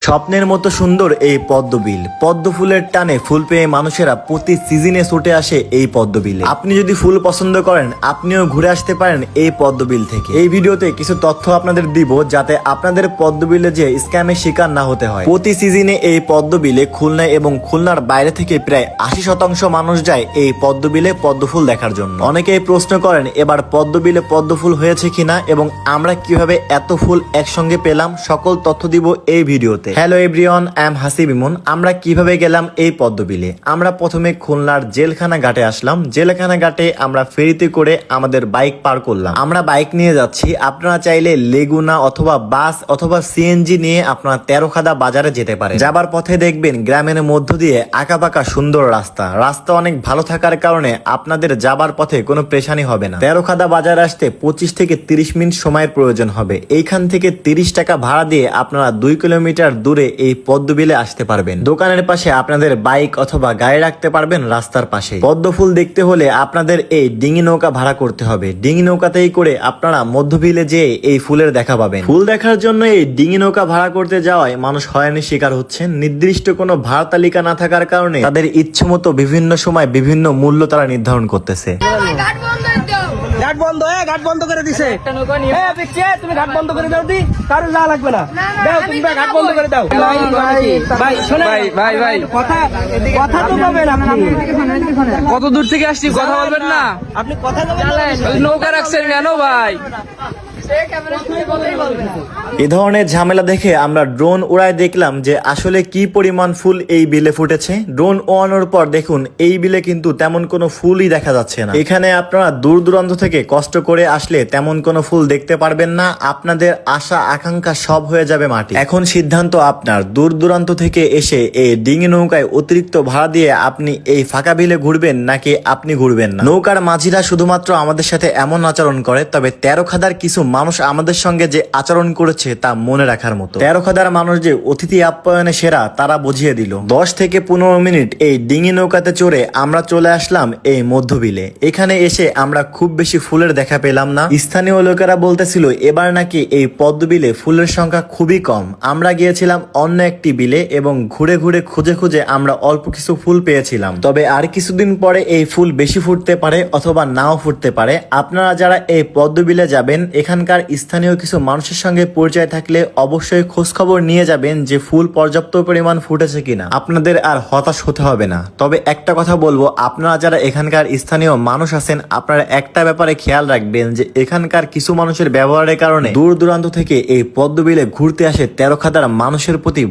স্বপ্নের মতো সুন্দর এই পদ্মবিল। পদ্ম ফুলের টানে ফুল পেয়ে মানুষেরা প্রতি সিজনে ছুটে আসে এই পদ্মবিলে। আপনি যদি ফুল পছন্দ করেন আপনিও ঘুরে আসতে পারেন এই পদ্মবিল থেকে। এই ভিডিওতে কিছু তথ্য আপনাদের দিব যাতে আপনাদের পদ্মবিলে যে স্ক্যামের শিকার না হতে হয়। প্রতি সিজনে এই পদ্মবিলে খুলনা এবং খুলনার বাইরে থেকে প্রায় 80% মানুষ যায় এই পদ্মবিলে পদ্মফুল দেখার জন্য। অনেকেই প্রশ্ন করেন এবার পদ্মবিলে পদ্মফুল হয়েছে কিনা এবং আমরা কিভাবে এত ফুল একসঙ্গে পেলাম, সকল তথ্য দিব এই ভিডিওতে। Hello everyone, I am Hasib Emon. আমরা কিভাবে গেলাম এই পদ্মবিলে? আমরা প্রথমে খুলনার জেলখানা ঘাটে আসলাম। জেলখানা ঘাটে আমরা ফেরিতে করে আমাদের বাইক পার করলাম। আমরা বাইক নিয়ে যাচ্ছি। আপনারা চাইলে লেগুনা অথবা বাস অথবা সিএনজি নিয়ে আপনারা তেরোখাদা বাজারে যেতে পারেন। যাবার পথে দেখবেন গ্রামের মধ্য দিয়ে আঁকাবাঁকা সুন্দর রাস্তা অনেক ভালো থাকার কারণে আপনাদের যাবার পথে কোনো পেরেশানি হবে না। তেরোখাদা বাজার আসতে 25 থেকে 30 মিনিট সময়ের প্রয়োজন হবে। এইখান থেকে 30 টাকা ভাড়া দিয়ে আপনারা 2 কিলোমিটার দূরে এই পদ্মবিলে আসতে পারবেন। দোকানের পাশে আপনাদের বাইক অথবা গাড়ি রাখতে পারবেন রাস্তার পাশে। পদ্ম ফুল দেখতে হলে আপনাদের এই ডিঙি নৌকা ভাড়া করতে হবে। ডিঙি নৌকাতেই করে আপনারা মধ্যবিলে যেয়ে এই ফুলের দেখা পাবেন। ফুল দেখার জন্য এই ডিঙি নৌকা ভাড়া করতে যাওয়ায় মানুষ হয়রানির শিকার হচ্ছেন। নির্দিষ্ট কোনো ভাড়া তালিকা না থাকার কারণে তাদের ইচ্ছে মতো বিভিন্ন সময় বিভিন্ন মূল্য তারা নির্ধারণ করতেছে। ঘাট বন্ধ, ঘাট বন্ধ করে দিছে। তুমি ঘাট বন্ধ করে দাও, দি কারো যা লাগবে না। দাও তুমি ঘাট বন্ধ করে দাও। ভাই কথা তো বলবেন আপনি। কত দূর থেকে আসছি, কথা বলবেন না? আপনি কথা বলবেন। নৌকা রাখছেন কেন ভাই? এ ধরনের ঝামেলা দেখে আমরা ড্রোন উড়ায় দেখলাম যে আসলে কি পরিমাণ ফুল এই বিলে ফুটেছে। ড্রোন ওড়ানোর পর দেখুন এই বিলে কিন্তু তেমন কোনো ফুলই দেখা যাচ্ছে না। এখানে আপনারা দূর দূরান্ত থেকে কষ্ট করে আসলে তেমন কোনো ফুল দেখতে পারবেন না। আপনাদের আশা আকাঙ্ক্ষা সব হয়ে যাবে মাটি। এখন সিদ্ধান্ত আপনার। দূর দূরান্ত থেকে এসে এই ডিঙি নৌকায় অতিরিক্ত ভাড়া দিয়ে আপনি এই ফাঁকা বিলে ঘুরবেন নাকি আপনি ঘুরবেন না। নৌকার মাঝিরা শুধুমাত্র আমাদের সাথে এমন আচরণ করে, তবে তেরোখাদার কিছু মানুষ আমাদের সঙ্গে যে আচরণ করেছে তা মনে রাখার মতো। তেরোখাদার মানুষ যে অতিথি আপ্যায়নে সেরা তারা বুঝিয়ে দিল। 10 থেকে 15 মিনিট এই ডিঙি নৌকাতে চড়ে আমরা চলে আসলাম এই মধ্যবিলে। এখানে এসে আমরা খুব বেশি ফুলের দেখা পেলাম না। স্থানীয় লোকেরা বলতেছিল এবার নাকি এই পদ্মবিলে ফুলের সংখ্যা খুবই কম। আমরা গিয়েছিলাম অন্য একটি বিলে এবং ঘুরে ঘুরে খুঁজে খুঁজে আমরা অল্প কিছু ফুল পেয়েছিলাম। তবে আর কিছুদিন পরে এই ফুল বেশি ফুটতে পারে অথবা নাও ফুটতে পারে। আপনারা যারা এই পদ্মবিলে যাবেন এখানকার স্থানীয় কিছু মানুষের সঙ্গে পরিচয় থাকলে অবশ্যই খোঁজ খবর নিয়ে যাবেন যে ফুল পর্যাপ্ত পরিমাণ ফুটেছে কিনা। আপনাদের আর হতাশ হতে হবে না। তবে একটা কথা বলবো, আপনারা যারা এখানকার স্থানীয় মানুষ আছেন আপনারা একটা ব্যাপারে খেয়াল রাখবেন যে এখানকার কিছু মানুষের ব্যবহারের কারণে দূর দূরান্ত থেকে এই পদ্মবিলে ঘুরতে আসে তেরোখাদার মানুষের প্রতি